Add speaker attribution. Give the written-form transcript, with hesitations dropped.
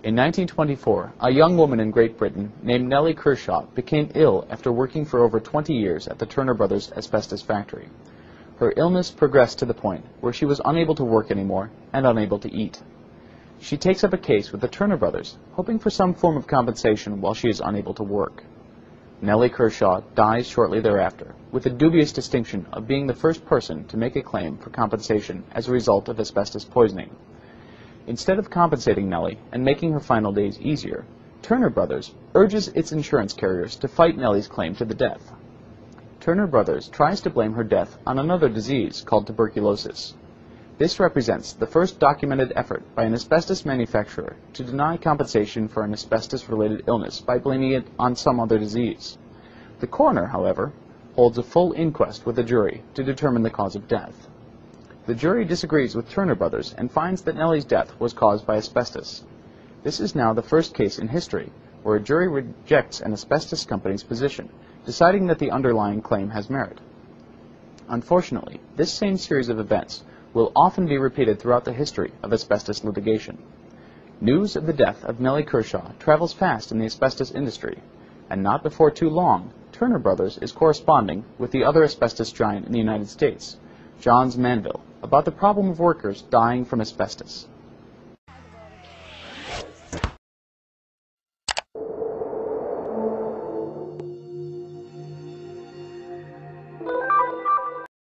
Speaker 1: In 1924, a young woman in Great Britain named Nelly Kershaw became ill after working for over 20 years at the Turner Brothers asbestos factory. Her illness progressed to the point where she was unable to work anymore and unable to eat. She takes up a case with the Turner Brothers, hoping for some form of compensation while she is unable to work. Nelly Kershaw dies shortly thereafter, with the dubious distinction of being the first person to make a claim for compensation as a result of asbestos poisoning. Instead of compensating Nelly and making her final days easier, Turner Brothers urges its insurance carriers to fight Nelly's claim to the death. Turner Brothers tries to blame her death on another disease called tuberculosis. This represents the first documented effort by an asbestos manufacturer to deny compensation for an asbestos-related illness by blaming it on some other disease. The coroner, however, holds a full inquest with the jury to determine the cause of death. The jury disagrees with Turner Brothers and finds that Nelly's death was caused by asbestos. This is now the first case in history where a jury rejects an asbestos company's position, deciding that the underlying claim has merit. Unfortunately, this same series of events will often be repeated throughout the history of asbestos litigation. News of the death of Nelly Kershaw travels fast in the asbestos industry, and not before too long, Turner Brothers is corresponding with the other asbestos giant in the United States, Johns Manville, about the problem of workers dying from asbestos.